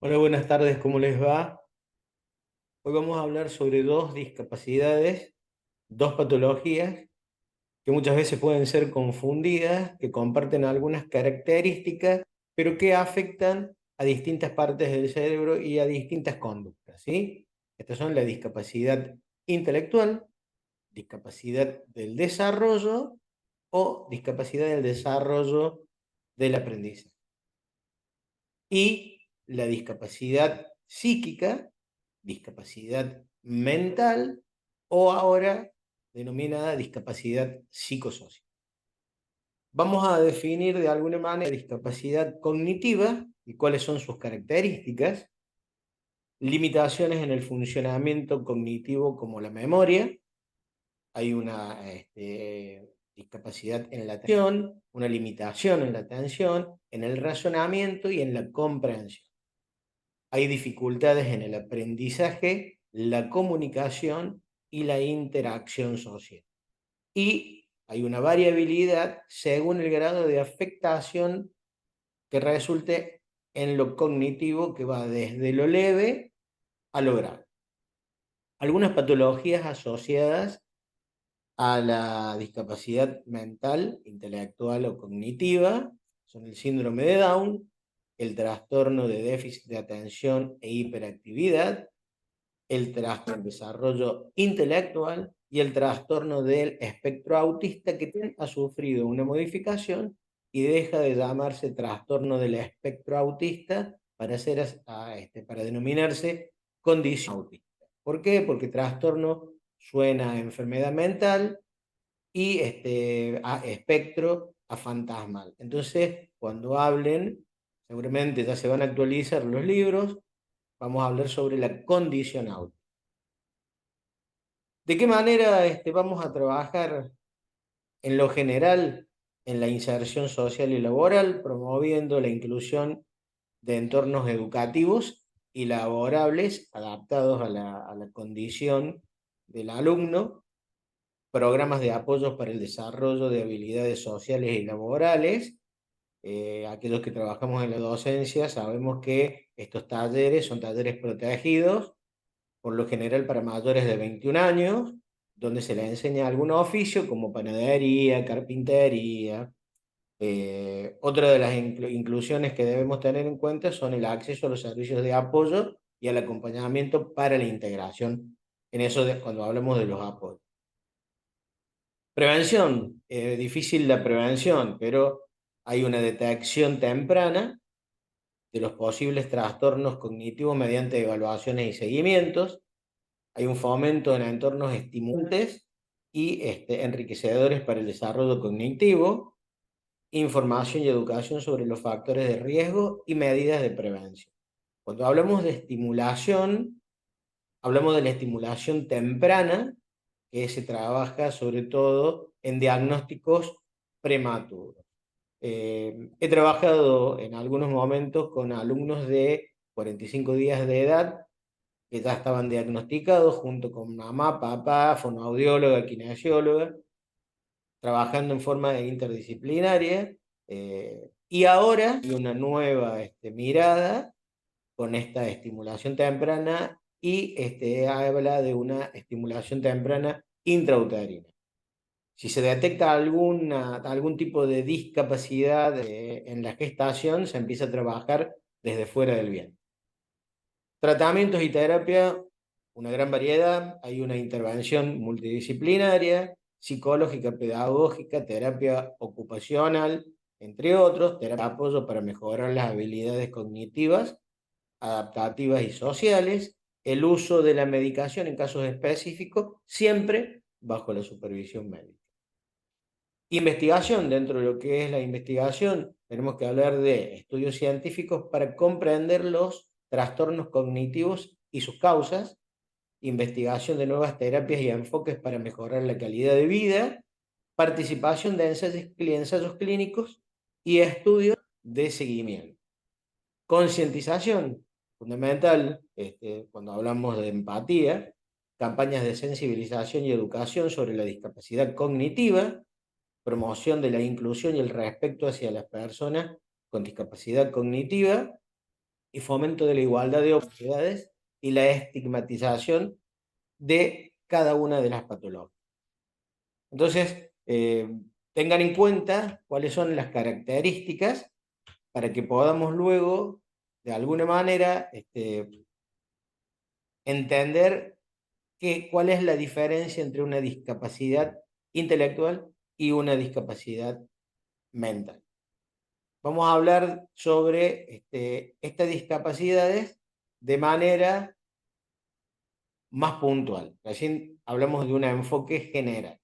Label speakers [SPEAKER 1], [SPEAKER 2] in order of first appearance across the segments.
[SPEAKER 1] Hola, buenas tardes, ¿cómo les va? Hoy vamos a hablar sobre dos discapacidades, dos patologías que muchas veces pueden ser confundidas, que comparten algunas características, pero que afectan a distintas partes del cerebro y a distintas conductas, ¿sí? Estas son la discapacidad intelectual, discapacidad del desarrollo o discapacidad del desarrollo del aprendizaje. Y la discapacidad psíquica, discapacidad mental o ahora denominada discapacidad psicosocial. Vamos a definir de alguna manera discapacidad cognitiva y cuáles son sus características, limitaciones en el funcionamiento cognitivo como la memoria, hay una discapacidad en la atención, una limitación en la atención, en el razonamiento y en la comprensión. Hay dificultades en el aprendizaje, la comunicación y la interacción social. Y hay una variabilidad según el grado de afectación que resulte en lo cognitivo, que va desde lo leve a lo grave. Algunas patologías asociadas a la discapacidad mental, intelectual o cognitiva son el síndrome de Down, el trastorno de déficit de atención e hiperactividad, el trastorno del desarrollo intelectual y el trastorno del espectro autista, que ha sufrido una modificación y deja de llamarse trastorno del espectro autista para denominarse condición autista. ¿Por qué? Porque trastorno suena a enfermedad mental y a espectro a fantasmal. Entonces, cuando hablen, seguramente ya se van a actualizar los libros, vamos a hablar sobre la condición autista. ¿De qué manera vamos a trabajar en lo general en la inserción social y laboral, promoviendo la inclusión de entornos educativos y laborables adaptados a la condición del alumno, programas de apoyo para el desarrollo de habilidades sociales y laborales? Aquellos que trabajamos en la docencia sabemos que estos talleres son talleres protegidos, por lo general para mayores de 21 años, donde se les enseña algún oficio como panadería, carpintería. Otra de las inclusiones que debemos tener en cuenta son el acceso a los servicios de apoyo y al acompañamiento para la integración, en eso cuando hablamos de los apoyos. Prevención, difícil la prevención, pero hay una detección temprana de los posibles trastornos cognitivos mediante evaluaciones y seguimientos. Hay un fomento en entornos estimulantes y enriquecedores para el desarrollo cognitivo, información y educación sobre los factores de riesgo y medidas de prevención. Cuando hablamos de estimulación, hablamos de la estimulación temprana, que se trabaja sobre todo en diagnósticos prematuros. He trabajado en algunos momentos con alumnos de 45 días de edad que ya estaban diagnosticados junto con mamá, papá, fonoaudióloga, kinesióloga, trabajando en forma interdisciplinaria. Y ahora hay una nueva mirada con esta estimulación temprana y habla de una estimulación temprana intrauterina. Si se detecta algún tipo de discapacidad en la gestación, se empieza a trabajar desde fuera del vientre. Tratamientos y terapia, una gran variedad. Hay una intervención multidisciplinaria, psicológica, pedagógica, terapia ocupacional, entre otros, terapia de apoyo para mejorar las habilidades cognitivas, adaptativas y sociales, el uso de la medicación en casos específicos, siempre bajo la supervisión médica. Investigación, dentro de lo que es la investigación, tenemos que hablar de estudios científicos para comprender los trastornos cognitivos y sus causas, investigación de nuevas terapias y enfoques para mejorar la calidad de vida, participación de ensayos clínicos y estudios de seguimiento. Concientización, fundamental, cuando hablamos de empatía, campañas de sensibilización y educación sobre la discapacidad cognitiva, promoción de la inclusión y el respeto hacia las personas con discapacidad cognitiva, y fomento de la igualdad de oportunidades y la estigmatización de cada una de las patologías. Entonces, tengan en cuenta cuáles son las características para que podamos luego, de alguna manera, entender cuál es la diferencia entre una discapacidad intelectual y una discapacidad mental. Vamos a hablar sobre estas discapacidades de manera más puntual. Recién hablamos de un enfoque general.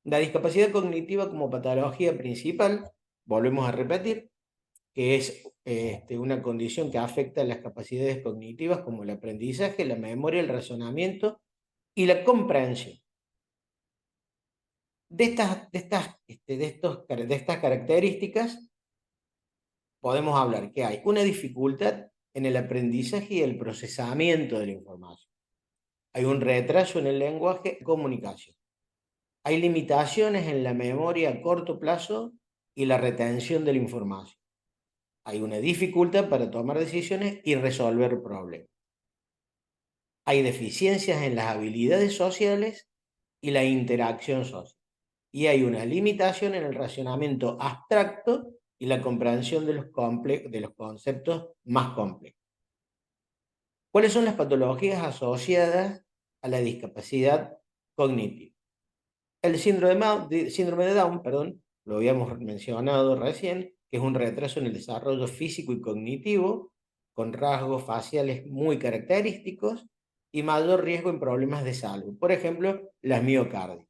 [SPEAKER 1] La discapacidad cognitiva como patología principal, volvemos a repetir, que es una condición que afecta las capacidades cognitivas como el aprendizaje, la memoria, el razonamiento y la comprensión. De estas características podemos hablar que hay una dificultad en el aprendizaje y el procesamiento de la información. Hay un retraso en el lenguaje y comunicación. Hay limitaciones en la memoria a corto plazo y la retención de la información. Hay una dificultad para tomar decisiones y resolver problemas. Hay deficiencias en las habilidades sociales y la interacción social. Y hay una limitación en el racionamiento abstracto y la comprensión de los conceptos más complejos. ¿Cuáles son las patologías asociadas a la discapacidad cognitiva? El síndrome de Down, perdón, lo habíamos mencionado recién, que es un retraso en el desarrollo físico y cognitivo, con rasgos faciales muy característicos y mayor riesgo en problemas de salud. Por ejemplo, las miocardias.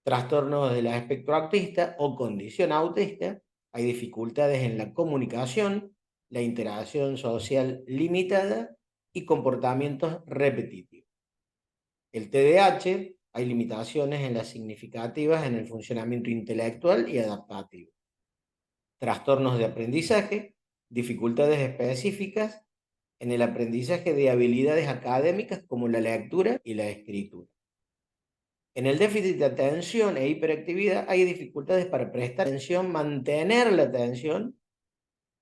[SPEAKER 1] Trastornos del espectro autista o condición autista, hay dificultades en la comunicación, la interacción social limitada y comportamientos repetitivos. El TDAH, hay limitaciones en las significativas en el funcionamiento intelectual y adaptativo. Trastornos de aprendizaje, dificultades específicas en el aprendizaje de habilidades académicas como la lectura y la escritura. En el déficit de atención e hiperactividad hay dificultades para prestar atención, mantener la atención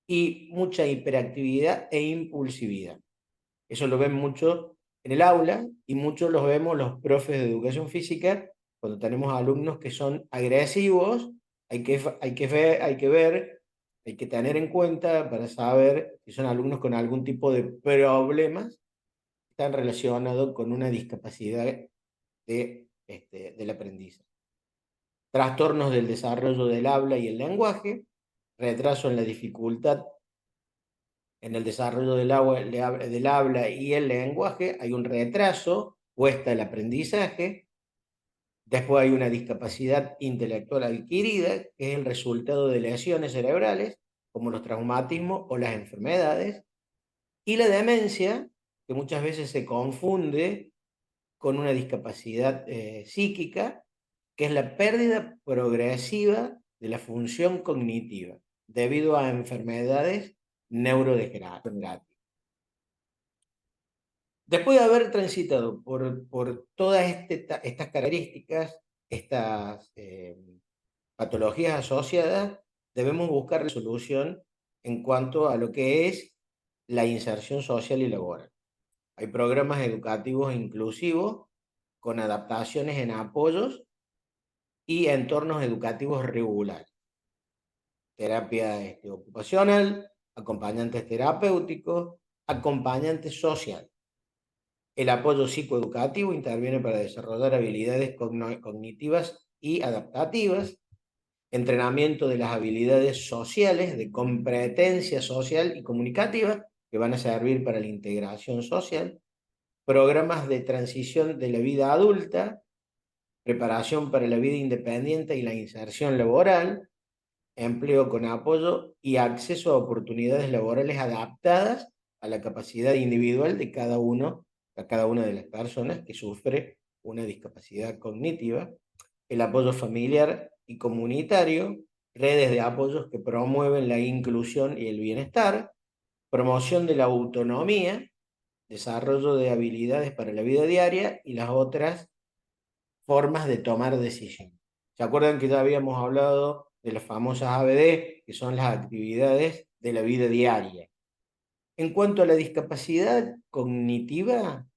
[SPEAKER 1] y mucha hiperactividad e impulsividad. Eso lo ven mucho en el aula y muchos los vemos los profes de educación física cuando tenemos alumnos que son agresivos. Hay que ver, hay que tener en cuenta para saber si son alumnos con algún tipo de problemas que están relacionados con una discapacidad del aprendizaje. Trastornos del desarrollo del habla y el lenguaje, retraso en la dificultad en el desarrollo del habla y el lenguaje, hay un retraso, cuesta el aprendizaje. Después hay una discapacidad intelectual adquirida, que es el resultado de lesiones cerebrales, como los traumatismos o las enfermedades. Y la demencia, que muchas veces se confunde con una discapacidad psíquica, que es la pérdida progresiva de la función cognitiva debido a enfermedades neurodegenerativas. Después de haber transitado por todas estas características, estas patologías asociadas, debemos buscar la solución en cuanto a lo que es la inserción social y laboral. Hay programas educativos inclusivos con adaptaciones en apoyos y entornos educativos regulares. Terapia ocupacional, acompañantes terapéuticos, acompañantes sociales. El apoyo psicoeducativo interviene para desarrollar habilidades cognitivas y adaptativas, entrenamiento de las habilidades sociales, de competencia social y comunicativa, que van a servir para la integración social, programas de transición de la vida adulta, preparación para la vida independiente y la inserción laboral, empleo con apoyo y acceso a oportunidades laborales adaptadas a la capacidad individual de cada una de las personas que sufre una discapacidad cognitiva, el apoyo familiar y comunitario, redes de apoyos que promueven la inclusión y el bienestar, promoción de la autonomía, desarrollo de habilidades para la vida diaria y las otras formas de tomar decisiones. ¿Se acuerdan que ya habíamos hablado de las famosas ABD, que son las actividades de la vida diaria? En cuanto a la discapacidad cognitiva,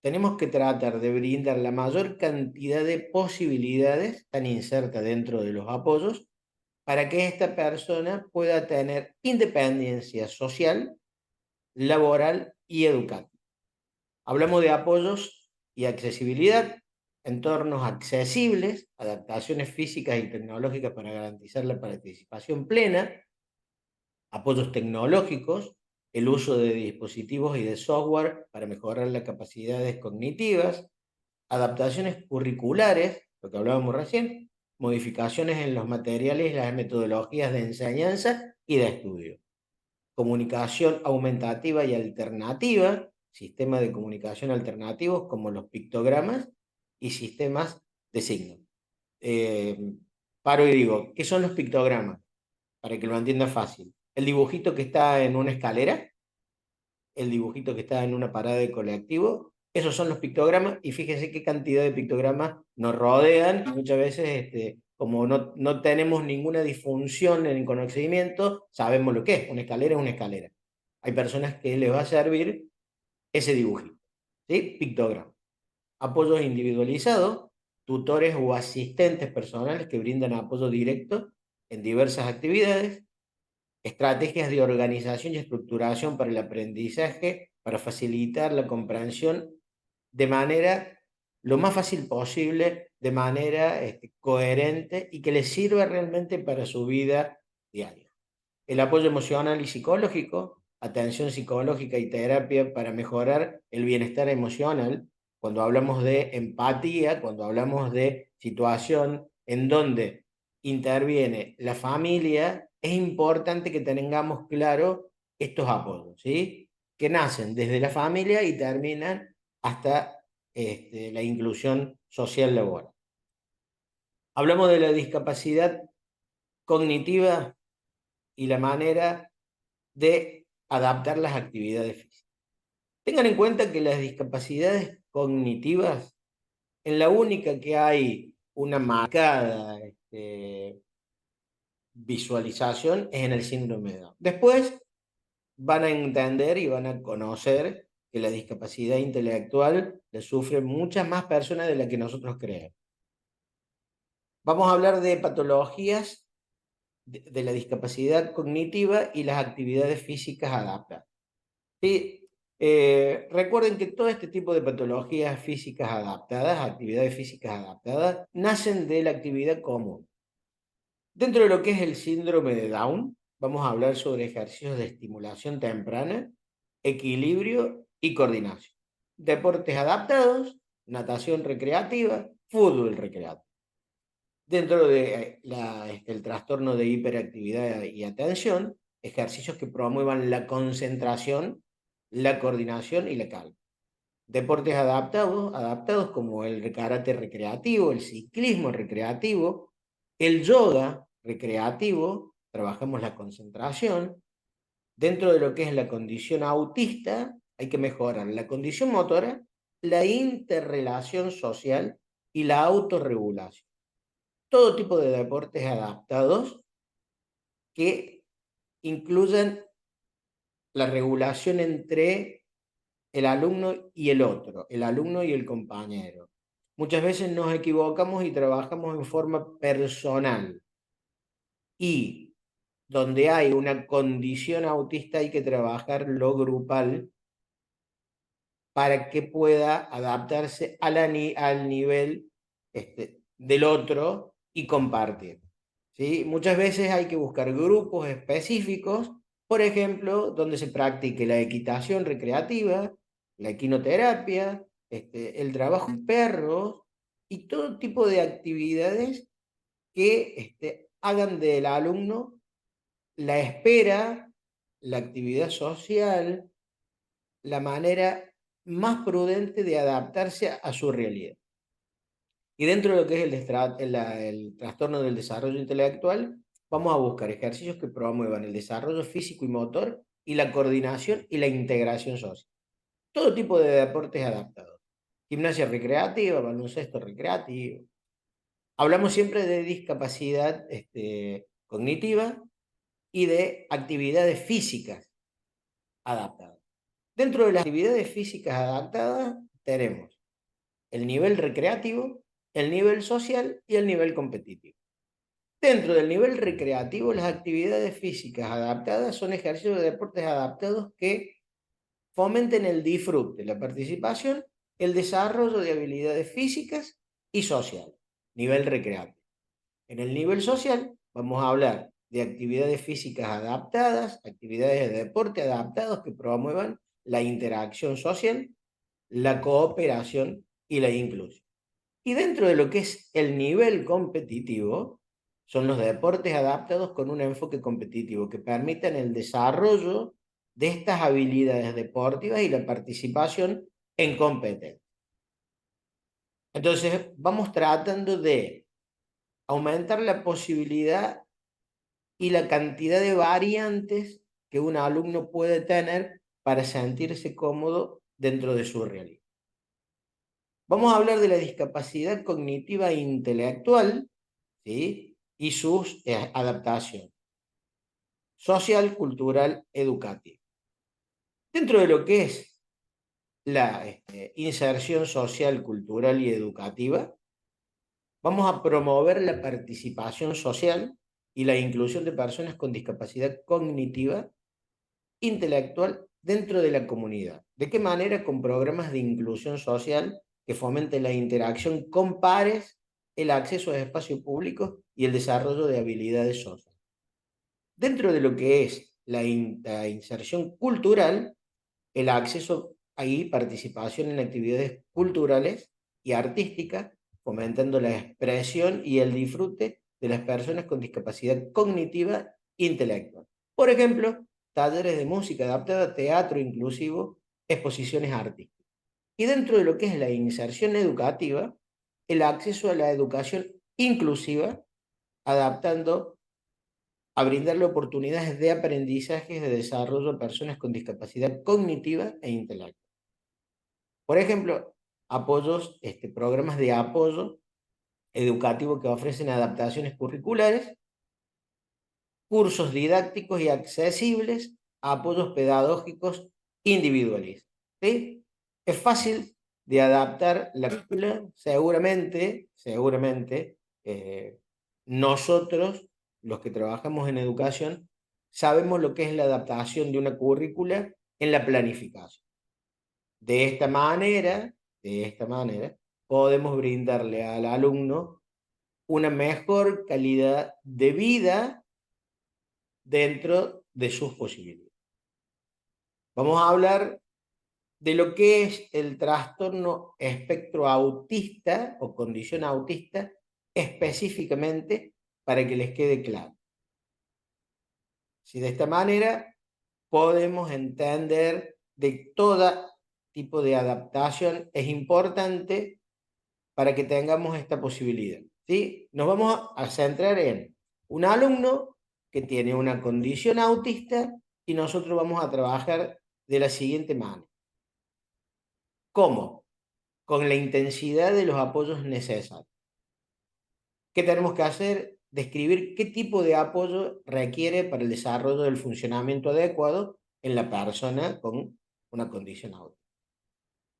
[SPEAKER 1] tenemos que tratar de brindar la mayor cantidad de posibilidades, están insertas dentro de los apoyos, para que esta persona pueda tener independencia social, laboral y educativa. Hablamos de apoyos y accesibilidad, entornos accesibles, adaptaciones físicas y tecnológicas para garantizar la participación plena, apoyos tecnológicos, el uso de dispositivos y de software para mejorar las capacidades cognitivas, adaptaciones curriculares, lo que hablábamos recién, modificaciones en los materiales y las metodologías de enseñanza y de estudio, comunicación aumentativa y alternativa, sistemas de comunicación alternativos como los pictogramas y sistemas de signos. Eh, Paro y digo, ¿qué son los pictogramas? Para que lo entienda fácil. El dibujito que está en una escalera, el dibujito que está en una parada de colectivo, esos son los pictogramas y fíjense qué cantidad de pictogramas nos rodean. Muchas veces, como no tenemos ninguna disfunción en el conocimiento, sabemos lo que es. Una escalera es una escalera. Hay personas que les va a servir ese dibujito, ¿sí? Pictograma. Apoyos individualizados, tutores o asistentes personales que brindan apoyo directo en diversas actividades, estrategias de organización y estructuración para el aprendizaje, para facilitar la comprensión de manera lo más fácil posible, de manera coherente y que les sirva realmente para su vida diaria. El apoyo emocional y psicológico, atención psicológica y terapia para mejorar el bienestar emocional, cuando hablamos de empatía, cuando hablamos de situación en donde interviene la familia, es importante que tengamos claro estos apoyos, ¿sí? Que nacen desde la familia y terminan hasta la inclusión social laboral. Hablamos de la discapacidad cognitiva y la manera de adaptar las actividades físicas. Tengan en cuenta que las discapacidades cognitivas, en la única que hay una marcada visualización es en el síndrome de Down. Después van a entender y van a conocer que la discapacidad intelectual la sufren muchas más personas de las que nosotros creemos. Vamos a hablar de patologías de la discapacidad cognitiva y las actividades físicas adaptadas. ¿Sí? Recuerden que todo este tipo de patologías físicas adaptadas, actividades físicas adaptadas, nacen de la actividad común. Dentro de lo que es el síndrome de Down, vamos a hablar sobre ejercicios de estimulación temprana, equilibrio y coordinación. Deportes adaptados, natación recreativa, fútbol recreativo. Dentro de el trastorno de hiperactividad y atención, ejercicios que promuevan la concentración, la coordinación y la calma. Deportes adaptados como el karate recreativo, el ciclismo recreativo, el yoga recreativo, trabajamos la concentración. Dentro de lo que es la condición autista, hay que mejorar la condición motora, la interrelación social y la autorregulación. Todo tipo de deportes adaptados que incluyan la regulación entre el alumno y el otro, el alumno y el compañero. Muchas veces nos equivocamos y trabajamos en forma personal. Y donde hay una condición autista hay que trabajar lo grupal para que pueda adaptarse al nivel del otro y compartir. ¿Sí? Muchas veces hay que buscar grupos específicos, por ejemplo, donde se practique la equitación recreativa, la equinoterapia, el trabajo en perros y todo tipo de actividades que hagan del alumno la espera, la actividad social, la manera más prudente de adaptarse a su realidad. Y dentro de lo que es el trastorno del desarrollo intelectual, vamos a buscar ejercicios que promuevan el desarrollo físico y motor y la coordinación y la integración social. Todo tipo de deportes adaptados. Gimnasia recreativa, baloncesto recreativo. Hablamos siempre de discapacidad cognitiva y de actividades físicas adaptadas. Dentro de las actividades físicas adaptadas tenemos el nivel recreativo, el nivel social y el nivel competitivo. Dentro del nivel recreativo, las actividades físicas adaptadas son ejercicios de deportes adaptados que fomenten el disfrute, la participación, el desarrollo de habilidades físicas y sociales. Nivel recreativo. En el nivel social vamos a hablar de actividades físicas adaptadas, actividades de deporte adaptados que promuevan la interacción social, la cooperación y la inclusión. Y dentro de lo que es el nivel competitivo, son los deportes adaptados con un enfoque competitivo que permitan el desarrollo de estas habilidades deportivas y la participación en competencias. Entonces, vamos tratando de aumentar la posibilidad y la cantidad de variantes que un alumno puede tener para sentirse cómodo dentro de su realidad. Vamos a hablar de la discapacidad cognitiva e intelectual, ¿sí? Y sus adaptaciones social, cultural, educativa. Dentro de lo que es la inserción social, cultural y educativa, vamos a promover la participación social y la inclusión de personas con discapacidad cognitiva, intelectual dentro de la comunidad. ¿De qué manera? Con programas de inclusión social que fomenten la interacción con pares, el acceso a espacios públicos y el desarrollo de habilidades sociales. Dentro de lo que es la inserción cultural, el acceso y participación en actividades culturales y artísticas, fomentando la expresión y el disfrute de las personas con discapacidad cognitiva e intelectual. Por ejemplo, talleres de música adaptada, teatro inclusivo, exposiciones artísticas. Y dentro de lo que es la inserción educativa, el acceso a la educación inclusiva, adaptando a brindarle oportunidades de aprendizaje de desarrollo a personas con discapacidad cognitiva e intelectual. Por ejemplo, programas de apoyo educativo que ofrecen adaptaciones curriculares, cursos didácticos y accesibles, apoyos pedagógicos individualistas. ¿Sí? Es fácil de adaptar la currícula, seguramente, nosotros, los que trabajamos en educación, sabemos lo que es la adaptación de una currícula en la planificación. De esta manera, podemos brindarle al alumno una mejor calidad de vida dentro de sus posibilidades. Vamos a hablar de lo que es el trastorno espectro autista o condición autista específicamente para que les quede claro. Si de esta manera podemos entender de todo tipo de adaptación es importante para que tengamos esta posibilidad. ¿Sí? Nos vamos a centrar en un alumno que tiene una condición autista y nosotros vamos a trabajar de la siguiente manera. ¿Cómo? Con la intensidad de los apoyos necesarios. ¿Qué tenemos que hacer? Describir qué tipo de apoyo requiere para el desarrollo del funcionamiento adecuado en la persona con una condición autista.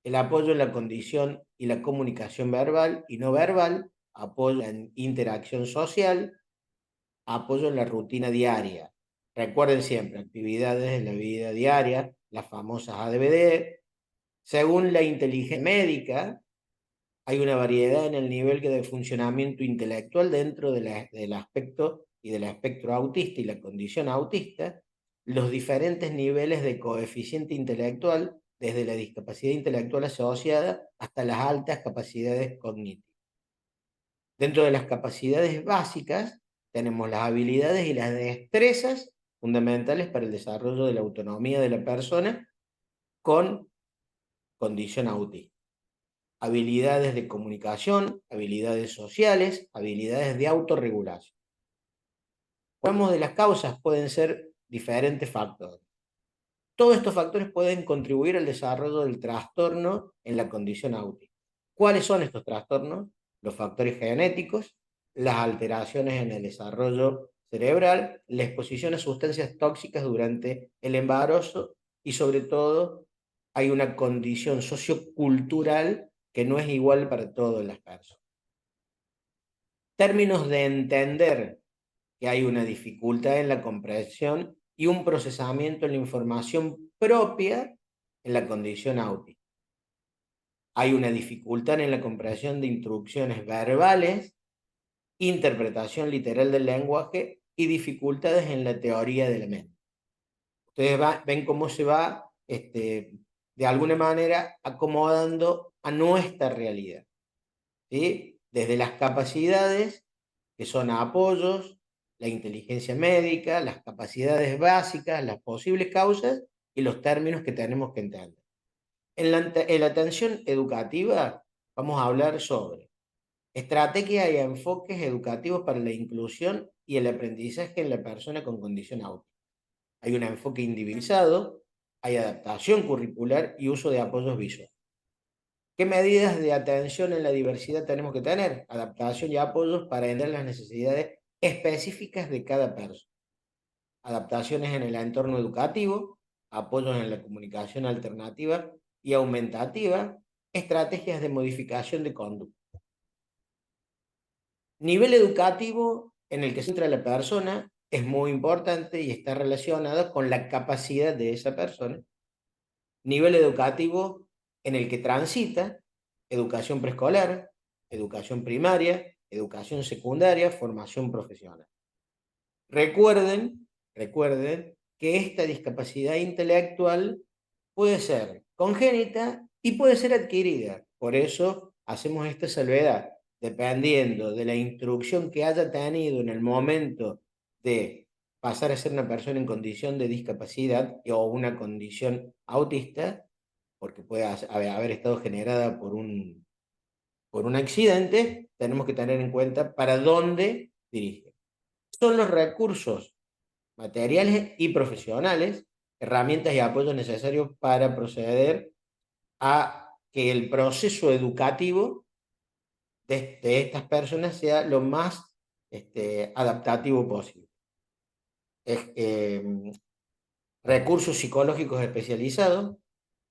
[SPEAKER 1] El apoyo en la condición y la comunicación verbal y no verbal, apoyo en interacción social, apoyo en la rutina diaria. Recuerden siempre, actividades en la vida diaria, las famosas ADVD. Según la inteligencia médica, hay una variedad en el nivel de funcionamiento intelectual dentro del aspecto y del espectro autista y la condición autista, los diferentes niveles de coeficiente intelectual, desde la discapacidad intelectual asociada hasta las altas capacidades cognitivas. Dentro de las capacidades básicas, tenemos las habilidades y las destrezas fundamentales para el desarrollo de la autonomía de la persona con condición autista. Habilidades de comunicación, habilidades sociales, habilidades de autorregulación. Hablamos de las causas, pueden ser diferentes factores. Todos estos factores pueden contribuir al desarrollo del trastorno en la condición autista. ¿Cuáles son estos trastornos? Los factores genéticos, las alteraciones en el desarrollo cerebral, la exposición a sustancias tóxicas durante el embarazo y sobre todo hay una condición sociocultural que no es igual para todas las personas. Términos de entender que hay una dificultad en la comprensión y un procesamiento de la información propia en la condición autista. Hay una dificultad en la comprensión de instrucciones verbales, interpretación literal del lenguaje y dificultades en la teoría de la mente. Ustedes ven cómo se va, de alguna manera, acomodando a nuestra realidad, ¿sí? Desde las capacidades, que son apoyos, la inteligencia médica, las capacidades básicas, las posibles causas y los términos que tenemos que entender. En la atención educativa vamos a hablar sobre estrategias y enfoques educativos para la inclusión y el aprendizaje en la persona con condición autista. Hay un enfoque individualizado, hay adaptación curricular y uso de apoyos visuales. ¿Qué medidas de atención en la diversidad tenemos que tener? Adaptación y apoyos para entender las necesidades específicas de cada persona. Adaptaciones en el entorno educativo, apoyos en la comunicación alternativa y aumentativa, estrategias de modificación de conducta. Nivel educativo en el que se entra la persona es muy importante y está relacionado con la capacidad de esa persona. Nivel educativo en el que transita, educación preescolar, educación primaria, educación secundaria, formación profesional. Recuerden que esta discapacidad intelectual puede ser congénita y puede ser adquirida. Por eso hacemos esta salvedad. Dependiendo de la instrucción que haya tenido en el momento de pasar a ser una persona en condición de discapacidad o una condición autista, porque puede haber estado generada por un accidente, tenemos que tener en cuenta para dónde dirige. Son los recursos materiales y profesionales, herramientas y apoyos necesarios para proceder a que el proceso educativo de estas personas sea lo más adaptativo posible. Recursos psicológicos especializados,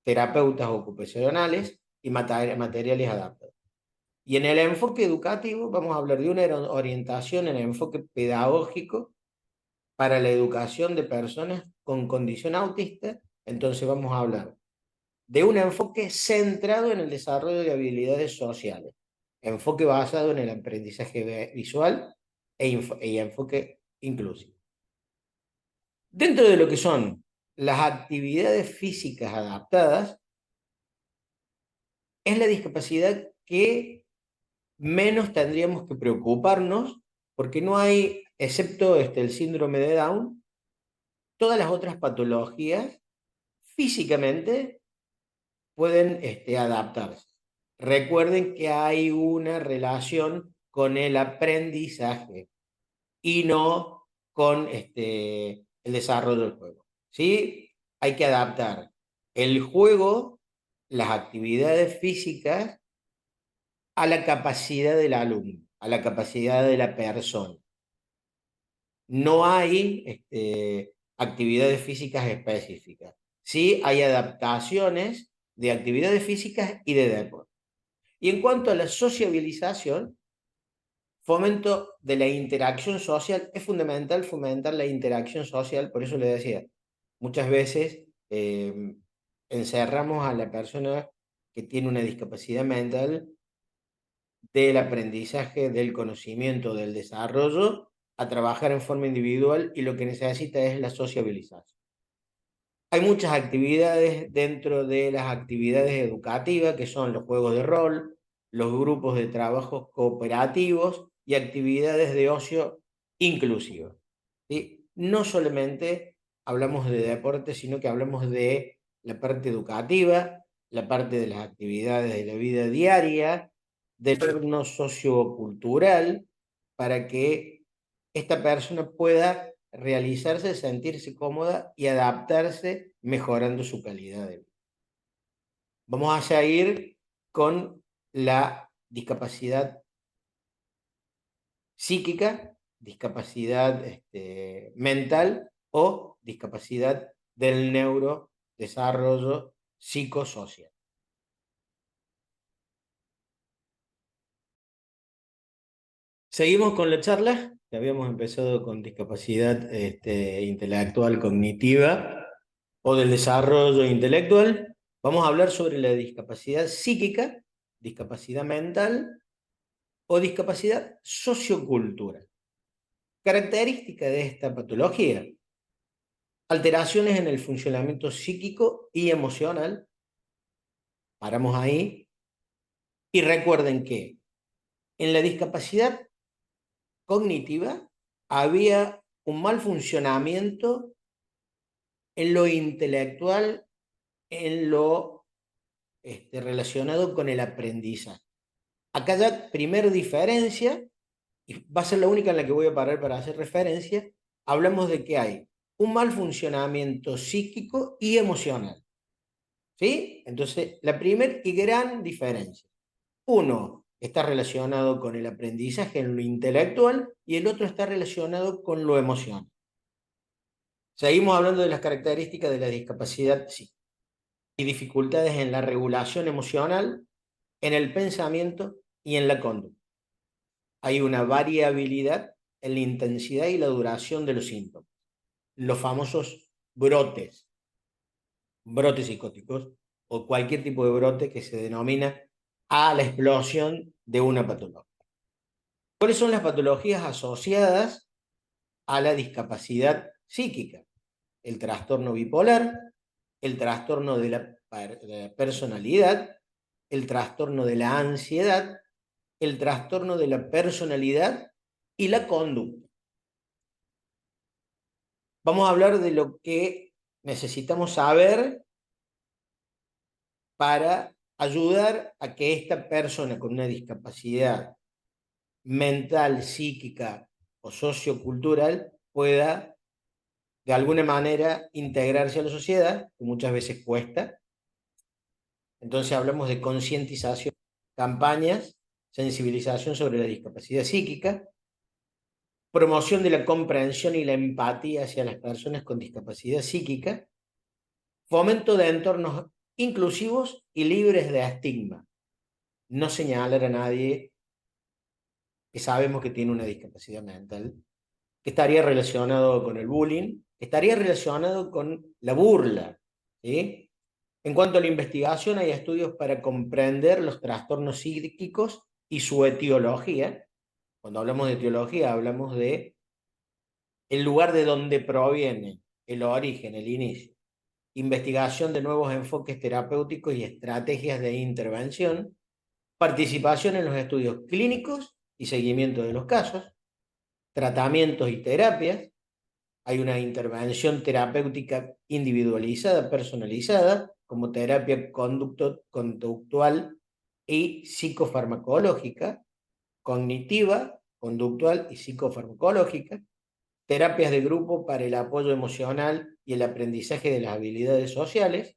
[SPEAKER 1] terapeutas ocupacionales y materiales adaptados. Y en el enfoque educativo vamos a hablar de una orientación en el enfoque pedagógico para la educación de personas con condición autista. Entonces vamos a hablar de un enfoque centrado en el desarrollo de habilidades sociales, enfoque basado en el aprendizaje visual y enfoque inclusivo. Dentro de lo que son las actividades físicas adaptadas, es la discapacidad que menos tendríamos que preocuparnos, porque no hay, excepto el síndrome de Down, todas las otras patologías físicamente pueden adaptarse. Recuerden que hay una relación con el aprendizaje y no con el desarrollo del juego. ¿Sí? Hay que adaptar el juego, las actividades físicas, a la capacidad del alumno, a la capacidad de la persona. No hay actividades físicas específicas. Sí hay adaptaciones de actividades físicas y de deporte. Y en cuanto a la sociabilización, fomento de la interacción social, es fundamental fomentar la interacción social, por eso le decía, muchas veces encerramos a la persona que tiene una discapacidad mental del aprendizaje, del conocimiento, del desarrollo, a trabajar en forma individual y lo que necesita es la sociabilización. Hay muchas actividades dentro de las actividades educativas, que son los juegos de rol, los grupos de trabajos cooperativos y actividades de ocio inclusivas. ¿Sí? No solamente hablamos de deporte, sino que hablamos de la parte educativa, la parte de las actividades de la vida diaria, del entorno sociocultural, para que esta persona pueda realizarse, sentirse cómoda y adaptarse mejorando su calidad de vida. Vamos a seguir con la discapacidad psíquica, discapacidad mental o discapacidad del neurodesarrollo. desarrollo psicosocial. Seguimos con la charla, que habíamos empezado con discapacidad intelectual cognitiva o del desarrollo intelectual. Vamos a hablar sobre la discapacidad psíquica, discapacidad mental o discapacidad sociocultural. Característica de esta patología: alteraciones en el funcionamiento psíquico y emocional. Paramos ahí y recuerden que en la discapacidad cognitiva había un mal funcionamiento en lo intelectual, en lo relacionado con el aprendizaje. Acá ya, primera diferencia, y va a ser la única en la que voy a parar para hacer referencia, hablamos de que hay un mal funcionamiento psíquico y emocional. ¿Sí? Entonces, la primera y gran diferencia. Uno está relacionado con el aprendizaje en lo intelectual y el otro está relacionado con lo emocional. Seguimos hablando de las características de la discapacidad psíquica. Hay dificultades en la regulación emocional, en el pensamiento y en la conducta. Hay una variabilidad en la intensidad y la duración de los síntomas. Los famosos brotes, brotes psicóticos o cualquier tipo de brote que se denomina a la explosión de una patología. ¿Cuáles son las patologías asociadas a la discapacidad psíquica? El trastorno bipolar, el trastorno de la personalidad, el trastorno de la ansiedad, el trastorno de la personalidad y la conducta. Vamos a hablar de lo que necesitamos saber para ayudar a que esta persona con una discapacidad mental, psíquica o sociocultural pueda de alguna manera integrarse a la sociedad, que muchas veces cuesta. Entonces hablamos de concientización, campañas, sensibilización sobre la discapacidad psíquica, promoción de la comprensión y la empatía hacia las personas con discapacidad psíquica, fomento de entornos inclusivos y libres de estigma, no señalar a nadie que sabemos que tiene una discapacidad mental, que estaría relacionado con el bullying, que estaría relacionado con la burla, ¿sí? En cuanto a la investigación, hay estudios para comprender los trastornos psíquicos y su etiología. Cuando hablamos de etiología, hablamos de el lugar de donde proviene, el origen, el inicio. Investigación de nuevos enfoques terapéuticos y estrategias de intervención. Participación en los estudios clínicos y seguimiento de los casos. Tratamientos y terapias. Hay una intervención terapéutica individualizada, personalizada, como terapia conductual y psicofarmacológica, cognitiva, conductual y psicofarmacológica, terapias de grupo para el apoyo emocional y el aprendizaje de las habilidades sociales,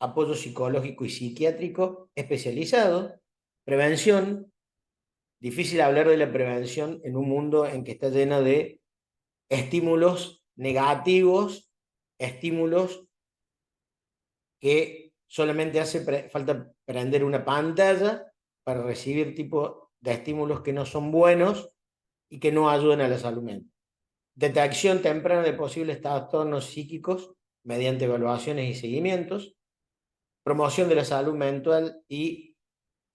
[SPEAKER 1] apoyo psicológico y psiquiátrico especializado, prevención. Difícil hablar de la prevención en un mundo en que está lleno de estímulos negativos, estímulos que solamente falta prender una pantalla para recibir tipo de estímulos que no son buenos y que no ayudan a la salud mental. Detección temprana de posibles trastornos psíquicos mediante evaluaciones y seguimientos. Promoción de la salud mental y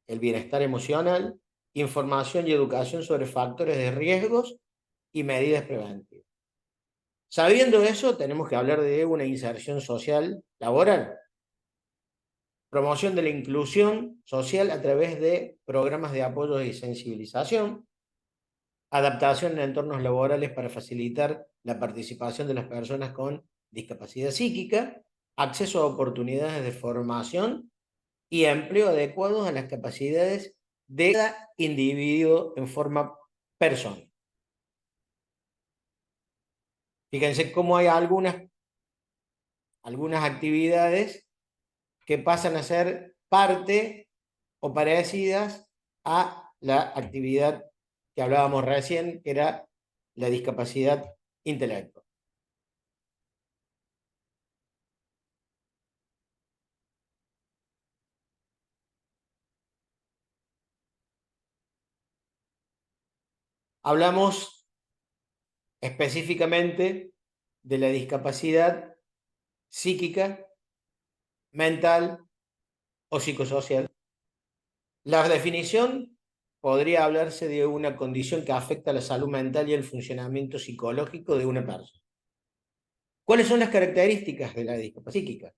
[SPEAKER 1] el bienestar emocional. Información y educación sobre factores de riesgos y medidas preventivas. Sabiendo eso, tenemos que hablar de una inserción social laboral. Promoción de la inclusión social a través de programas de apoyo y sensibilización. Adaptación en entornos laborales para facilitar la participación de las personas con discapacidad psíquica. Acceso a oportunidades de formación y empleo adecuados a las capacidades de cada individuo en forma personal. Fíjense cómo hay algunas actividades que pasan a ser parte o parecidas a la actividad que hablábamos recién, que era la discapacidad intelectual. Hablamos específicamente de la discapacidad psíquica, mental o psicosocial. La definición podría hablarse de una condición que afecta a la salud mental y el funcionamiento psicológico de una persona. ¿Cuáles son las características de la discapacidad psíquica?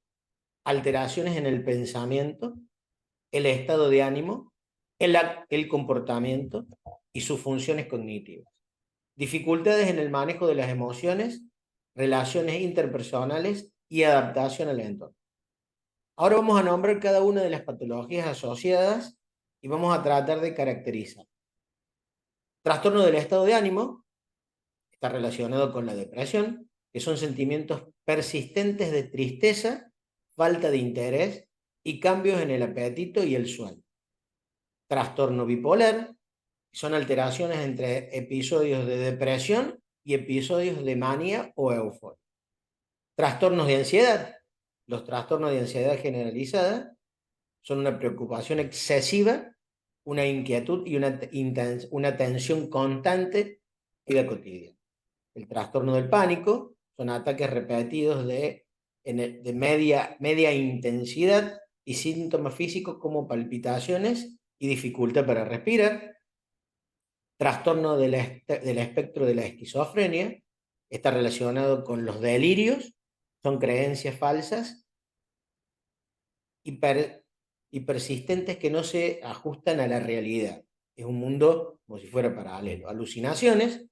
[SPEAKER 1] Alteraciones en el pensamiento, el estado de ánimo, el comportamiento y sus funciones cognitivas. Dificultades en el manejo de las emociones, relaciones interpersonales y adaptación al entorno. Ahora vamos a nombrar cada una de las patologías asociadas y vamos a tratar de caracterizar. Trastorno del estado de ánimo está relacionado con la depresión, que son sentimientos persistentes de tristeza, falta de interés y cambios en el apetito y el sueño. Trastorno bipolar son alteraciones entre episodios de depresión y episodios de manía o euforia. Trastornos de ansiedad. Los trastornos de ansiedad generalizada son una preocupación excesiva, una inquietud y una tensión constante en la cotidiana. El trastorno del pánico son ataques repetidos de media intensidad y síntomas físicos como palpitaciones y dificultad para respirar. Trastorno del espectro de la esquizofrenia está relacionado con los delirios, son creencias falsas y persistentes que no se ajustan a la realidad. Es un mundo como si fuera paralelo. Alucinaciones,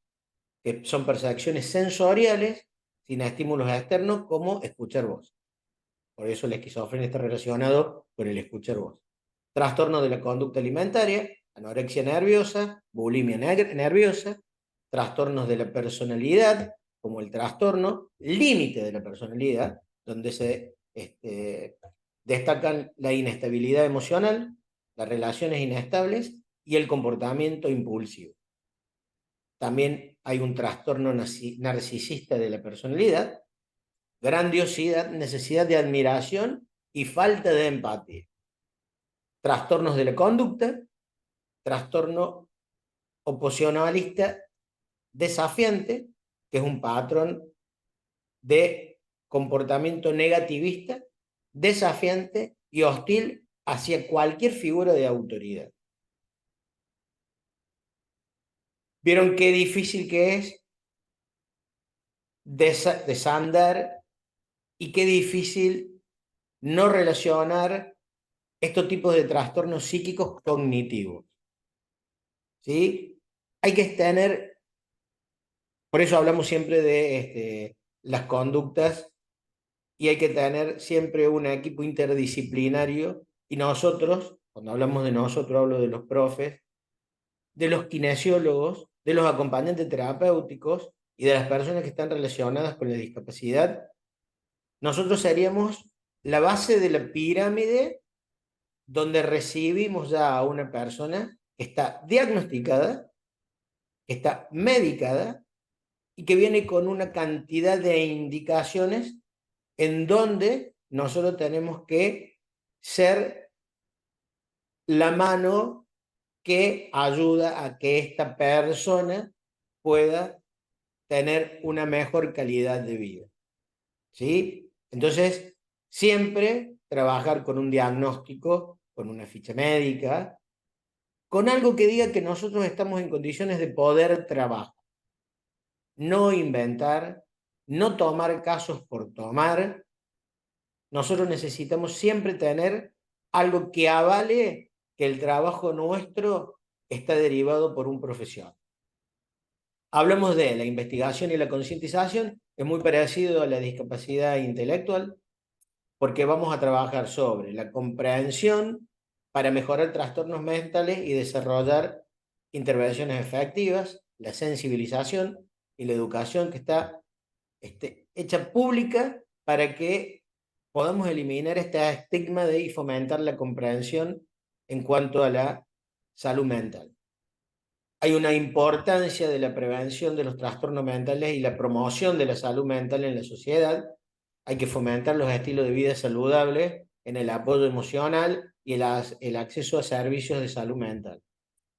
[SPEAKER 1] que son percepciones sensoriales sin estímulos externos como escuchar voz. Por eso la esquizofrenia está relacionado con el escuchar voz. Trastorno de la conducta alimentaria, anorexia nerviosa, bulimia nerviosa, trastornos de la personalidad, como el trastorno límite de la personalidad, donde se destacan la inestabilidad emocional, las relaciones inestables y el comportamiento impulsivo. También hay un trastorno narcisista de la personalidad, grandiosidad, necesidad de admiración y falta de empatía. Trastornos de la conducta, trastorno oposicionalista desafiante, que es un patrón de comportamiento negativista, desafiante y hostil hacia cualquier figura de autoridad. ¿Vieron qué difícil que es desandar y qué difícil no relacionar estos tipos de trastornos psíquicos cognitivos? ¿Sí? Hay que tener, por eso hablamos siempre de las conductas, y hay que tener siempre un equipo interdisciplinario, y nosotros, cuando hablamos de nosotros, hablo de los profes, de los kinesiólogos, de los acompañantes terapéuticos y de las personas que están relacionadas con la discapacidad. Nosotros seríamos la base de la pirámide donde recibimos ya a una persona que está diagnosticada, que está medicada y que viene con una cantidad de indicaciones en donde nosotros tenemos que ser la mano que ayuda a que esta persona pueda tener una mejor calidad de vida. ¿Sí? Entonces, siempre trabajar con un diagnóstico, con una ficha médica, con algo que diga que nosotros estamos en condiciones de poder trabajar. No inventar, no tomar casos por tomar. Nosotros necesitamos siempre tener algo que avale que el trabajo nuestro está derivado por un profesional. Hablamos de la investigación y la concientización, es muy parecido a la discapacidad intelectual, porque vamos a trabajar sobre la comprensión para mejorar trastornos mentales y desarrollar intervenciones efectivas, la sensibilización y la educación que está hecha pública para que podamos eliminar este estigma y fomentar la comprensión en cuanto a la salud mental. Hay una importancia de la prevención de los trastornos mentales y la promoción de la salud mental en la sociedad. Hay que fomentar los estilos de vida saludables en el apoyo emocional y el acceso a servicios de salud mental.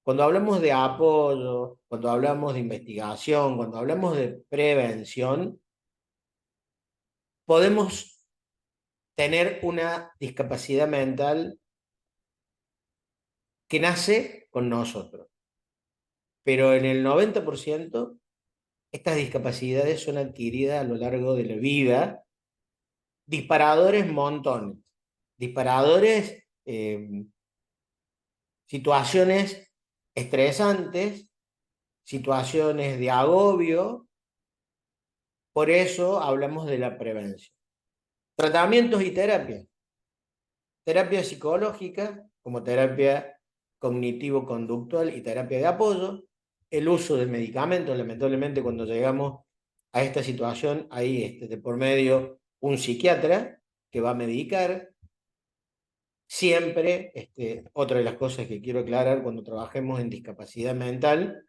[SPEAKER 1] Cuando hablamos de apoyo, cuando hablamos de investigación, cuando hablamos de prevención, podemos tener una discapacidad mental que nace con nosotros, pero en el 90% estas discapacidades son adquiridas a lo largo de la vida, disparadores montones, disparadores, situaciones estresantes, situaciones de agobio, por eso hablamos de la prevención. Tratamientos y terapias. Terapia psicológica, como terapia cognitivo-conductual y terapia de apoyo, el uso de medicamentos, lamentablemente cuando llegamos a esta situación, hay de por medio un psiquiatra que va a medicar. Siempre, otra de las cosas que quiero aclarar cuando trabajemos en discapacidad mental,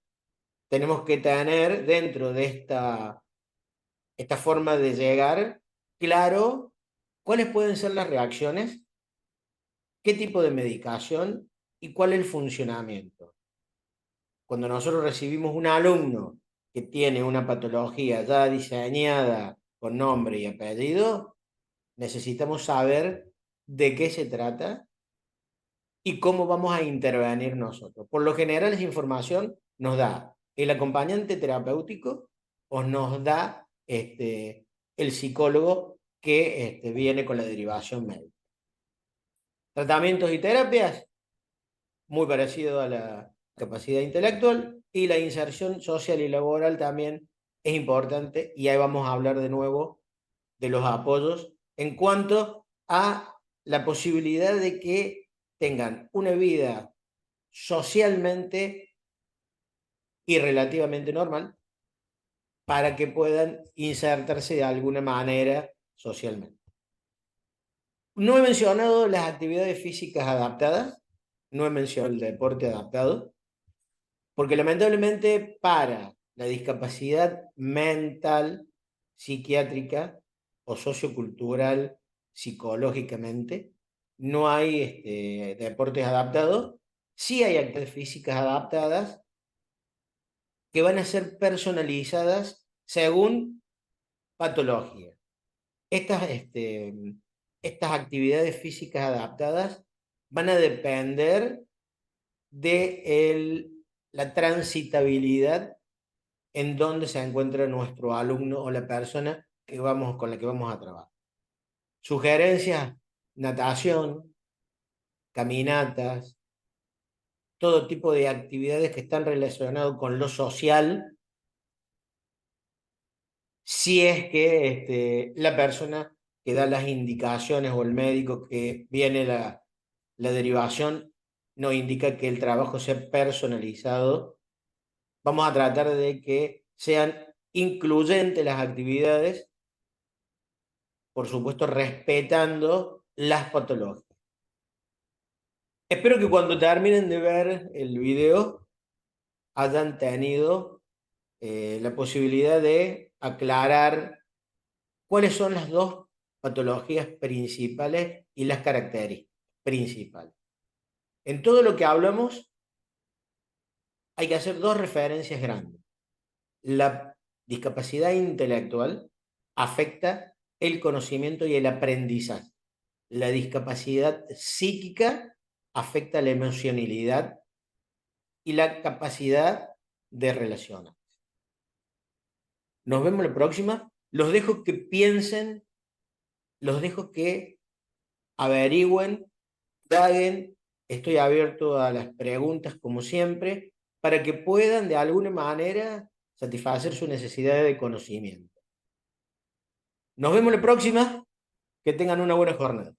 [SPEAKER 1] tenemos que tener dentro de esta forma de llegar claro cuáles pueden ser las reacciones, qué tipo de medicación y cuál es el funcionamiento. Cuando nosotros recibimos un alumno que tiene una patología ya diseñada con nombre y apellido, necesitamos saber de qué se trata y cómo vamos a intervenir nosotros. Por lo general, esa información nos da el acompañante terapéutico o nos da el psicólogo que viene con la derivación médica. Tratamientos y terapias, muy parecido a la capacidad intelectual, y la inserción social y laboral también es importante, y ahí vamos a hablar de nuevo de los apoyos en cuanto a la posibilidad de que tengan una vida socialmente y relativamente normal para que puedan insertarse de alguna manera socialmente. No he mencionado las actividades físicas adaptadas, no he mencionado el deporte adaptado, porque lamentablemente para la discapacidad mental, psiquiátrica o sociocultural, psicológicamente, no hay deportes adaptados. Sí hay actividades físicas adaptadas que van a ser personalizadas según patología. Estas actividades físicas adaptadas van a depender de la transitabilidad en donde se encuentra nuestro alumno o la persona con la que vamos a trabajar. Sugerencias: natación, caminatas, todo tipo de actividades que están relacionadas con lo social, si es que la persona que da las indicaciones o el médico que viene la derivación nos indica que el trabajo sea personalizado. Vamos a tratar de que sean incluyentes las actividades, por supuesto respetando las patologías. Espero que cuando terminen de ver el video hayan tenido la posibilidad de aclarar cuáles son las dos patologías principales y las características principales. En todo lo que hablamos hay que hacer dos referencias grandes. La discapacidad intelectual afecta el conocimiento y el aprendizaje. La discapacidad psíquica afecta la emocionalidad y la capacidad de relacionar. Nos vemos la próxima. Los dejo que piensen, los dejo que averigüen, indaguen. Estoy abierto a las preguntas como siempre, para que puedan de alguna manera satisfacer su necesidad de conocimiento. Nos vemos la próxima. Que tengan una buena jornada.